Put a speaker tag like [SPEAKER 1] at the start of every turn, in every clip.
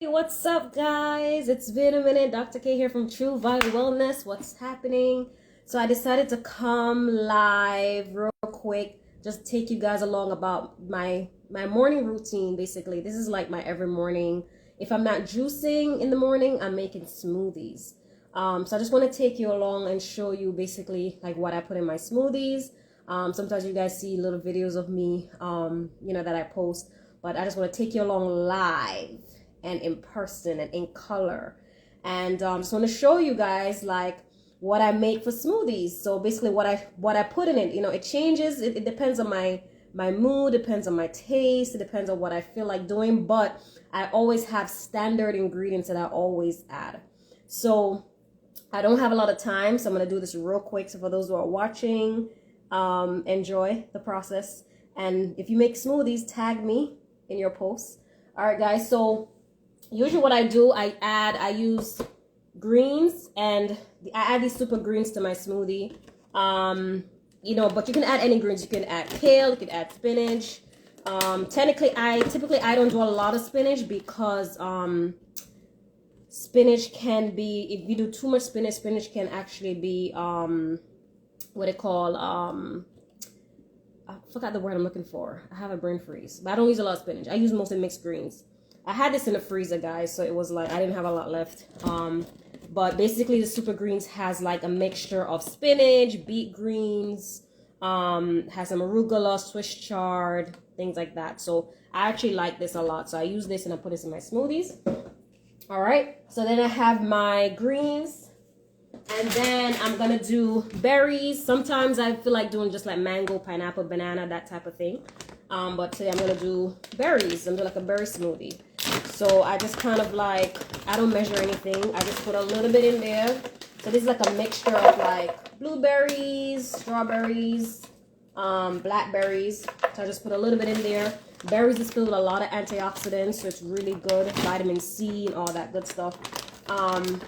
[SPEAKER 1] What's up, guys? It's been a minute. Dr. K here from True Vibe Wellness. What's happening? So I decided to come live real quick, just take you guys along about my morning routine. Basically, this is like my every morning. If I'm not juicing in the morning, I'm making smoothies. So I just want to take you along and show you basically like what I put in my smoothies. Sometimes you guys see little videos of me, that I post, but I just want to take you along live and in person and in color, and just want to show you guys like what I make for smoothies. So basically what I put in it, it changes. It depends on my mood, depends on my taste, it depends on what I feel like doing, but I always have standard ingredients that I always add. So I don't have a lot of time, so I'm going to do this real quick. So for those who are watching, enjoy the process, and if you make smoothies, tag me in your posts. All right, guys, so usually what I do, I use greens, and I add these super greens to my smoothie. But you can add any greens. You can add kale, you can add spinach. Typically I don't do a lot of spinach because spinach can be, if you do too much spinach can actually be I forgot the word I'm looking for. I have a brain freeze, but I don't use a lot of spinach. I use mostly mixed greens. I had this in the freezer, guys, so it was like I didn't have a lot left. But basically the super greens has like a mixture of spinach, beet greens, has some arugula, Swiss chard, things like that. So I actually like this a lot. So I use this and I put this in my smoothies. All right, so then I have my greens, and then I'm gonna do berries. Sometimes I feel like doing just like mango, pineapple, banana, that type of thing. But today I'm gonna do berries. I'm doing like a berry smoothie. So I just kind of like, I don't measure anything. I just put a little bit in there. So this is like a mixture of like blueberries, strawberries, blackberries. So I just put a little bit in there. Berries is filled with a lot of antioxidants, so it's really good. Vitamin C and all that good stuff. And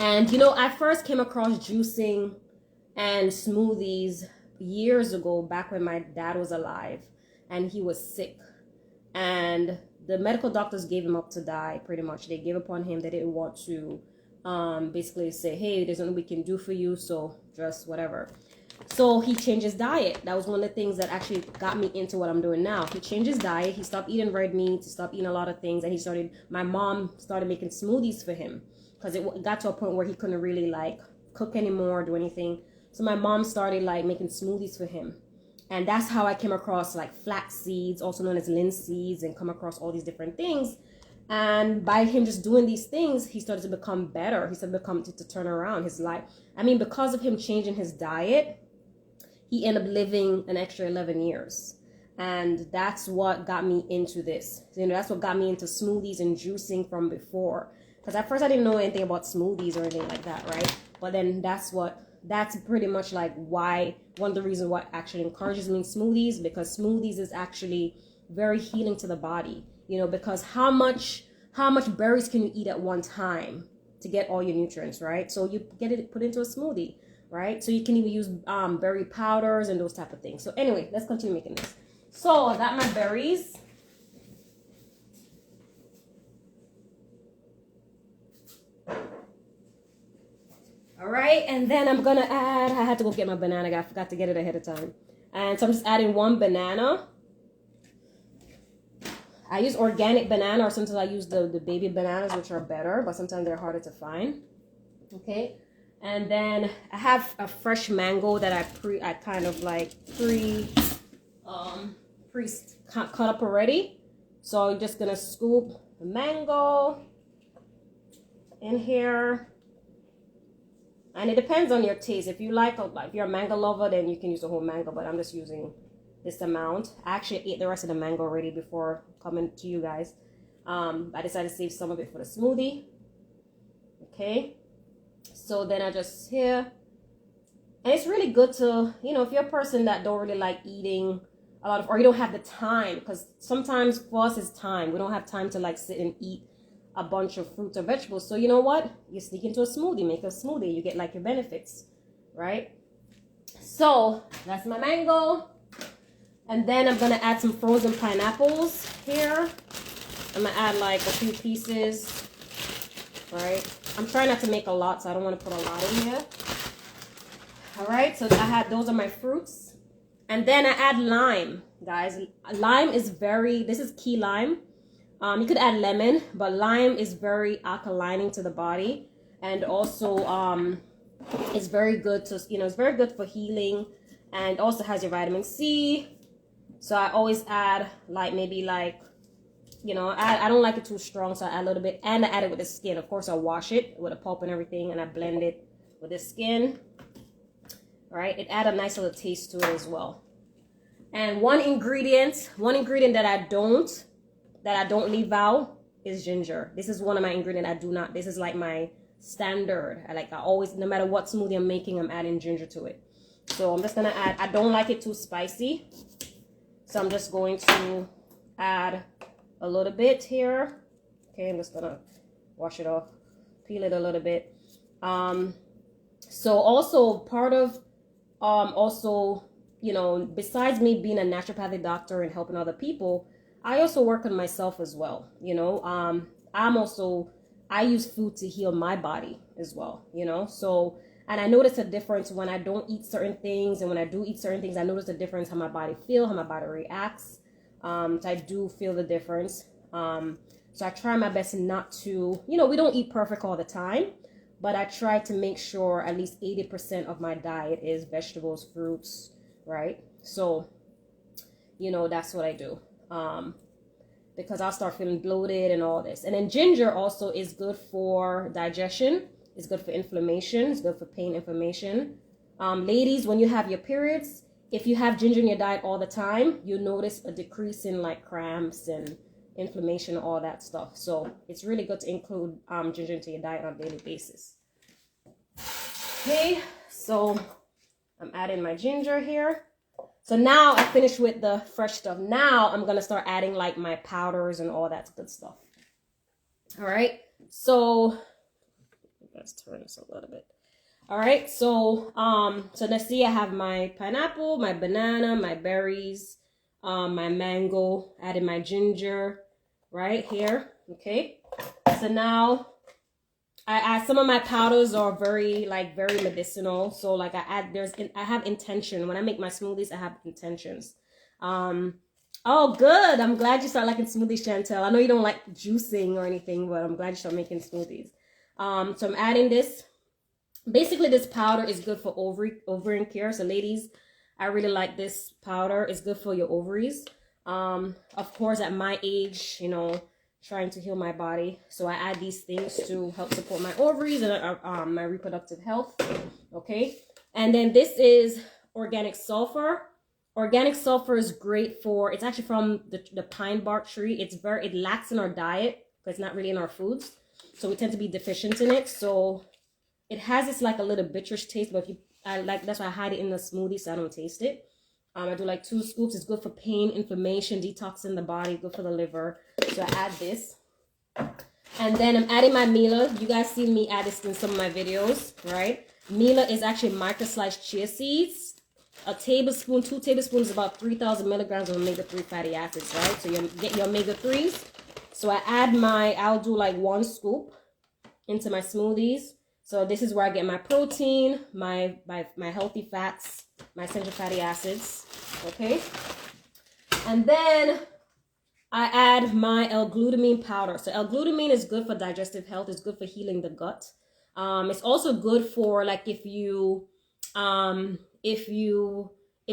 [SPEAKER 1] I first came across juicing and smoothies years ago, back when my dad was alive and he was sick. And the medical doctors gave him up to die, pretty much. They gave up on him. They didn't want to basically say, hey, there's nothing we can do for you, so just whatever. So he changed his diet. That was one of the things that actually got me into what I'm doing now. He changed his diet. He stopped eating red meat. He stopped eating a lot of things. And my mom started making smoothies for him, because it got to a point where he couldn't really like cook anymore, do anything. So my mom started like making smoothies for him. And that's how I came across like flax seeds, also known as linseeds, and come across all these different things. And by him just doing these things, he started to become better. He started to turn around his life. I mean, because of him changing his diet, he ended up living an extra 11 years. And that's what got me into this. That's what got me into smoothies and juicing from before. Because at first I didn't know anything about smoothies or anything like that, right? But then that's pretty much like one of the reasons why actually encourages me in smoothies, because smoothies is actually very healing to the body. Because how much berries can you eat at one time to get all your nutrients, right? So you get it put into a smoothie, right? So you can even use berry powders and those type of things. So anyway, let's continue making this. So I got my berries. All right, and then I'm gonna add, I had to go get my banana, I forgot to get it ahead of time. And so I'm just adding one banana. I use organic banana, or sometimes I use the baby bananas, which are better, but sometimes they're harder to find. Okay, and then I have a fresh mango that I kind of like pre cut up already. So I'm just gonna scoop the mango in here. And it depends on your taste. If you're a mango lover, then you can use the whole mango, but I'm just using this amount. I actually ate the rest of the mango already before coming to you guys. I decided to save some of it for the smoothie. Okay. So then I just here. And it's really good to, if you're a person that don't really like eating a lot of, or you don't have the time, because sometimes for us it's time. We don't have time to like sit and eat a bunch of fruits or vegetables. So you know what? You sneak into a smoothie, make a smoothie. You get like your benefits, right? So that's my mango. And then I'm gonna add some frozen pineapples here. I'm gonna add like a few pieces, right? I'm trying not to make a lot, so I don't want to put a lot in here. All right, so those are my fruits. And then I add lime, guys. Lime is this is key lime. You could add lemon, but lime is very alkalining to the body. And also, it's very good to, it's very good for healing, and also has your vitamin C. So I always add like maybe like, I don't like it too strong, so I add a little bit, and I add it with the skin. Of course, I wash it with the pulp and everything, and I blend it with the skin. All right, it adds a nice little taste to it as well. And one ingredient that I don't leave out is ginger. This is one of my ingredients this is like my standard. I always, no matter what smoothie I'm making, I'm adding ginger to it. So I'm just gonna add, I don't like it too spicy, so I'm just going to add a little bit here. Okay, I'm just gonna wash it off, peel it a little bit. So also part of, besides me being a naturopathic doctor and helping other people, I also work on myself as well. I use food to heal my body as well, so, and I notice a difference when I don't eat certain things, and when I do eat certain things, I notice a difference how my body feels, how my body reacts. So I do feel the difference. So I try my best not to, we don't eat perfect all the time, but I try to make sure at least 80% of my diet is vegetables, fruits, right? So, that's what I do. Because I'll start feeling bloated and all this. And then ginger also is good for digestion. It's good for inflammation. It's good for pain, inflammation. Ladies, when you have your periods, if you have ginger in your diet all the time, you'll notice a decrease in like cramps and inflammation, all that stuff. So it's really good to include ginger into your diet on a daily basis. Okay, so I'm adding my ginger here. So now I finished with the fresh stuff. Now I'm going to start adding like my powders and all that good stuff. All right. So let's turn this a little bit. All right. So, so let's see, I have my pineapple, my banana, my berries, my mango, added my ginger right here. Okay. So now I add, some of my powders are very medicinal. So like I have intention. When I make my smoothies, I have intentions. Oh, good. I'm glad you start liking smoothies, Chantel. I know you don't like juicing or anything, but I'm glad you start making smoothies. So I'm adding this. Basically, this powder is good for ovarian care. So ladies, I really like this powder. It's good for your ovaries. Of course, at my age, trying to heal my body, so I add these things to help support my ovaries and my reproductive health. Okay, and then this is organic sulfur. Organic sulfur is great for, it's actually from the pine bark tree. It lacks in our diet because it's not really in our foods, so we tend to be deficient in it. So it has this like a little biterish taste, but that's why I hide it in the smoothie so I don't taste it. I do like 2 scoops. It's good for pain, inflammation, detoxing the body, good for the liver. So I add this. And then I'm adding my Mila. You guys see me add this in some of my videos, right? Mila is actually micro-sliced chia seeds. A tablespoon, 2 tablespoons is about 3,000 milligrams of omega-3 fatty acids, right? So you get your omega-3s. So I'll do like 1 scoop into my smoothies. So this is where I get my protein, my healthy fats, my essential fatty acids, okay? And then I add my L-glutamine powder. So L-glutamine is good for digestive health. It's good for healing the gut. It's also good for like if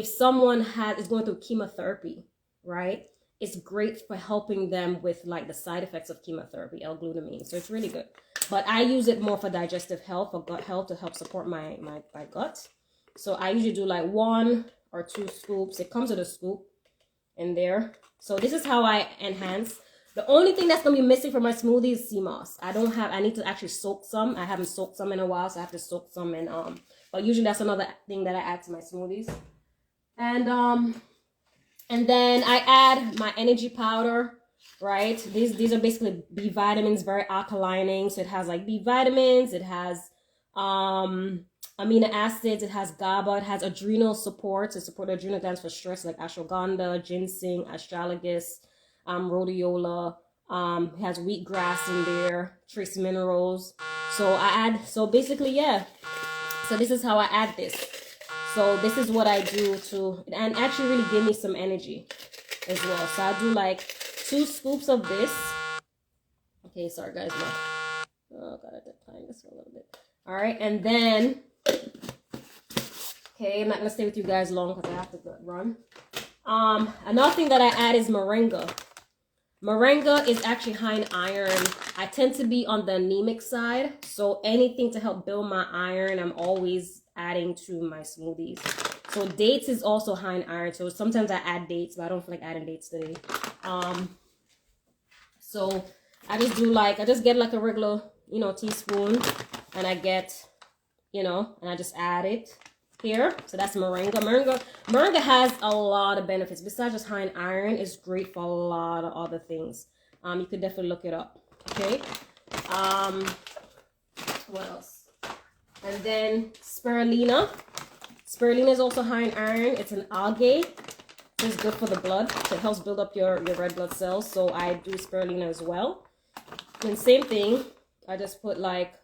[SPEAKER 1] someone is going through chemotherapy, right? It's great for helping them with like the side effects of chemotherapy, L-glutamine. So it's really good. But I use it more for digestive health, for gut health, to help support my gut. So I usually do like 1 or 2 scoops. It comes with a scoop in there. So this is how I enhance. The only thing that's going to be missing from my smoothie is sea moss. I need to actually soak some. I haven't soaked some in a while, so I have to soak some in. But usually that's another thing that I add to my smoothies. And then I add my energy powder, right? These are basically B vitamins, very alkalining. So it has like B vitamins, it has amino acids, it has GABA, it has adrenal support to support the adrenal glands for stress, like ashwagandha, ginseng, astragalus, rhodiola, It has wheatgrass in there, trace minerals. So basically, yeah. So this is how I add this. So this is what I do to, and actually really give me some energy as well. So I do like 2 scoops of this. Okay, sorry guys. Oh, gotta decline this for a little bit. All right, and then, okay, I'm not gonna stay with you guys long because I have to run. Another thing that I add is moringa. Moringa is actually high in iron. I tend to be on the anemic side, so anything to help build my iron, I'm always adding to my smoothies. So dates is also high in iron, so sometimes I add dates, but I don't feel like adding dates today. So I just do like, I just get like a regular, you know, teaspoon, and I get, you know, and I just add it here. So that's moringa. Moringa has a lot of benefits. Besides just high in iron, it's great for a lot of other things. You could definitely look it up. Okay. What else? And then spirulina. Spirulina is also high in iron. It's an algae. So it's good for the blood. So it helps build up your red blood cells. So I do spirulina as well. And same thing. I just put like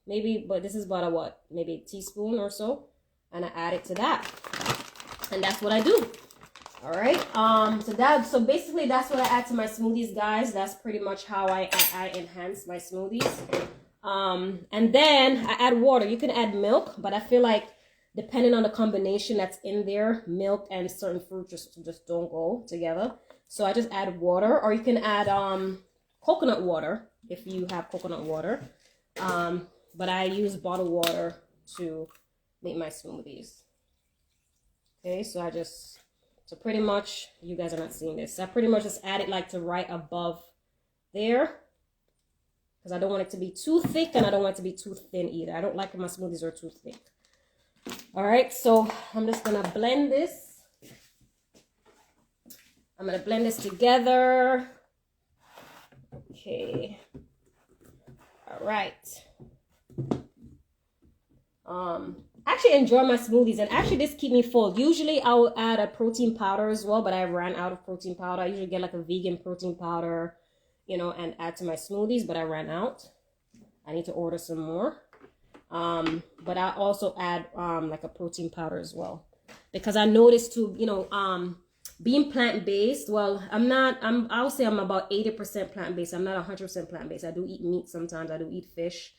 [SPEAKER 1] maybe, but this is about a what? Maybe a teaspoon or so. And I add it to that. And that's what I do. All right. So basically that's what I add to my smoothies, guys. That's pretty much how I enhance my smoothies. And then I add water. You can add milk, but I feel like depending on the combination that's in there, milk and certain fruit just don't go together. So I just add water, or you can add coconut water if you have coconut water. But I use bottled water to make my smoothies. Okay, so pretty much, you guys are not seeing this. I pretty much just add it like to right above there, because I don't want it to be too thick and I don't want it to be too thin either. I don't like when my smoothies are too thick. All right, so I'm just gonna blend this. I'm gonna blend this together. Okay. All right. Actually enjoy my smoothies, and actually this keep me full. Usually I will add a protein powder as well, but I ran out of protein powder. I usually get like a vegan protein powder, you know, and add to my smoothies, but I ran out. I need to order some more. But I also add like a protein powder as well, because I noticed too, you know, being plant-based, well, I would say I'm about 80% plant-based. I'm not 100% plant-based. I do eat meat sometimes. I do eat fish.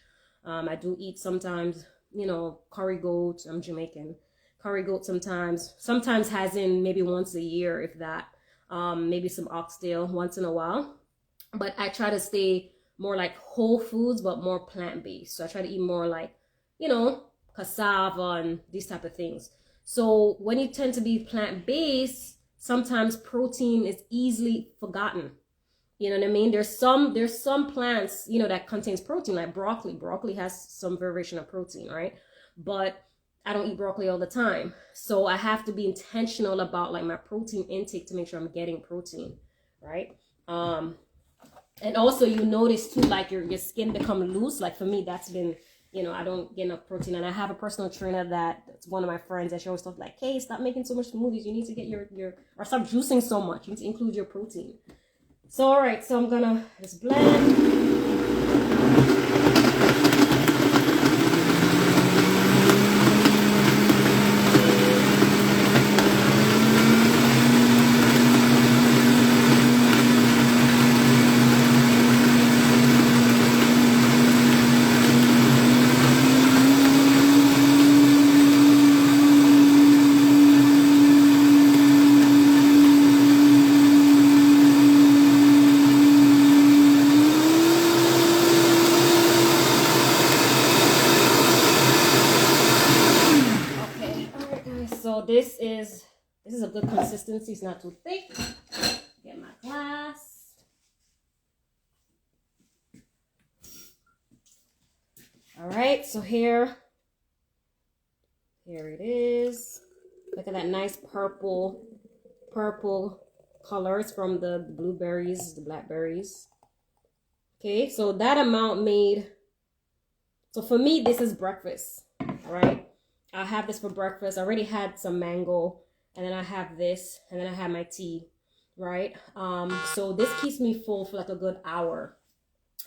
[SPEAKER 1] I do eat sometimes, you know, curry goat. I'm Jamaican. Curry goat sometimes has in maybe once a year, if that. Maybe some oxtail once in a while. But I try to stay more like whole foods, but more plant-based. So I try to eat more like, you know, cassava and these type of things. So when you tend to be plant-based, sometimes protein is easily forgotten. You know what I mean? There's some plants, you know, that contains protein, like broccoli. Broccoli has some variation of protein, right? But I don't eat broccoli all the time. So I have to be intentional about like my protein intake to make sure I'm getting protein, right? And also you notice too, like your skin become loose. Like for me, that's been, you know, I don't get enough protein. And I have a personal trainer that's one of my friends that she always talks like, hey, stop making so much smoothies. You need to get or stop juicing so much. You need to include your protein. So, all right, so I'm gonna just blend. This is a good consistency. It's not too thick. Get my glass. All right, so here it is. Look at that nice purple colors from the blueberries, the blackberries. Okay, so that amount made. So for me, this is breakfast, right? I have this for breakfast. I already had some mango. And then I have this, and then I have my tea. right? So this keeps me full for like a good hour,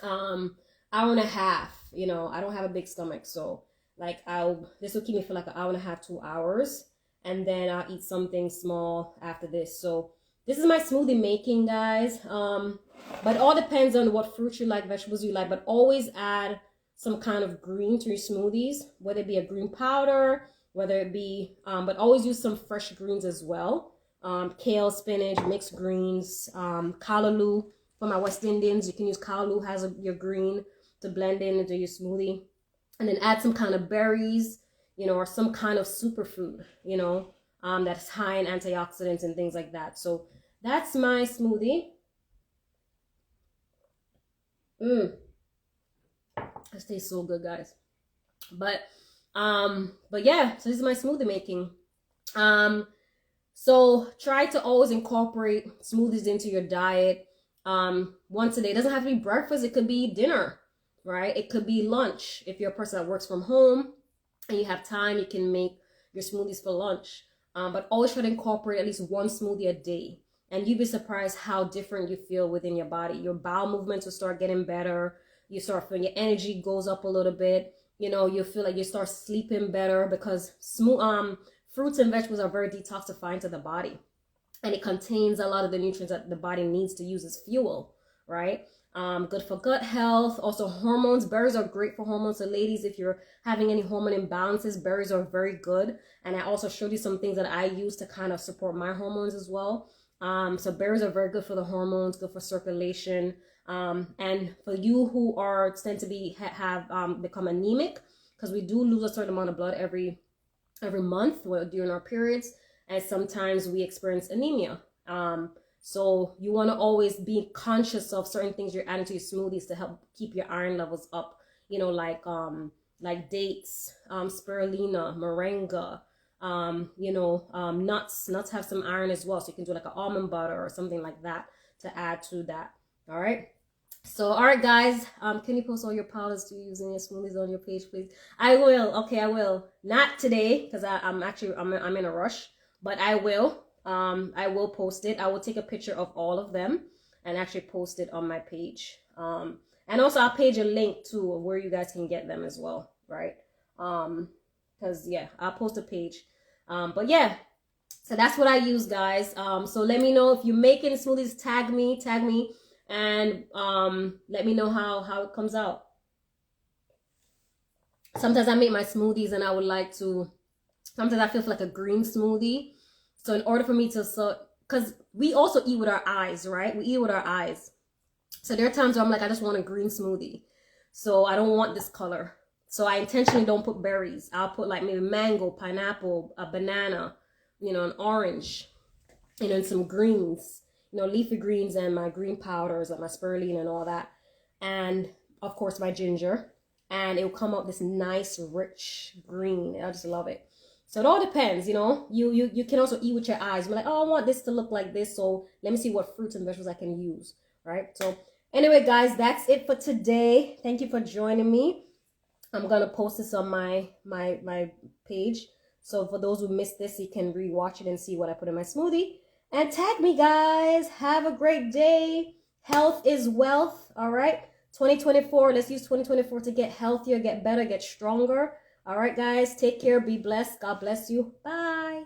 [SPEAKER 1] hour and a half. You know, I don't have a big stomach, so like this will keep me for like an hour and a half, 2 hours, and then I'll eat something small after this. So this is my smoothie making, guys. But it all depends on what fruits you like, vegetables you like, but always add some kind of green to your smoothies, whether it be a green powder, whether it be, but always use some fresh greens as well. Kale, spinach, mixed greens, callaloo. For my West Indians, you can use callaloo, your green to blend in into your smoothie. And then add some kind of berries, you know, or some kind of superfood, you know, that's high in antioxidants and things like that. So that's my smoothie. This tastes so good, guys. But yeah, so this is my smoothie making. So try to always incorporate smoothies into your diet. Once a day. It doesn't have to be breakfast, it could be dinner, right? It could be lunch. If you're a person that works from home and you have time, you can make your smoothies for lunch. But always try to incorporate at least one smoothie a day. And you'd be surprised how different you feel within your body. Your bowel movements will start getting better. You start feeling your energy goes up a little bit. You know, you feel like you start sleeping better because fruits and vegetables are very detoxifying to the body. And it contains a lot of the nutrients that the body needs to use as fuel, right? Good for gut health. Also hormones. Berries are great for hormones. So ladies, if you're having any hormone imbalances, berries are very good. And I also showed you some things that I use to kind of support my hormones as well. So berries are very good for the hormones, good for circulation. And for you who tend to have become anemic, because we do lose a certain amount of blood every month during our periods, and sometimes we experience anemia. So you want to always be conscious of certain things you're adding to your smoothies to help keep your iron levels up. You know, like dates, spirulina, moringa, nuts. Nuts have some iron as well, so you can do like an almond butter or something like that to add to that. All right. So, all right, guys, can you post all your powders to use in your smoothies on your page, please? I will. Okay, I will. Not today because I'm in a rush, but I will. I will post it. I will take a picture of all of them and actually post it on my page. And also I'll page a link to where you guys can get them as well, right? Because yeah, I'll post a page. But yeah, so that's what I use, guys. So let me know if you're making smoothies. Tag me. And let me know how it comes out. Sometimes I make my smoothies and I would like to, sometimes I feel like a green smoothie. So in order for me to, because we also eat with our eyes, right? We eat with our eyes. So there are times where I'm like, I just want a green smoothie. So I don't want this color. So I intentionally don't put berries. I'll put like maybe mango, pineapple, a banana, you know, an orange, you know, and some greens. You know, leafy greens and my green powders, like my spirulina and all that. And of course my ginger. And it will come out this nice, rich green. I just love it. So it all depends, you know. You can also eat with your eyes. You're like, oh, I want this to look like this. So let me see what fruits and vegetables I can use, right? So anyway, guys, that's it for today. Thank you for joining me. I'm going to post this on my page. So for those who missed this, you can rewatch it and see what I put in my smoothie. And tag me, guys. Have a great day. Health is wealth. All right. 2024. Let's use 2024 to get healthier, get better, get stronger. All right, guys. Take care. Be blessed. God bless you. Bye.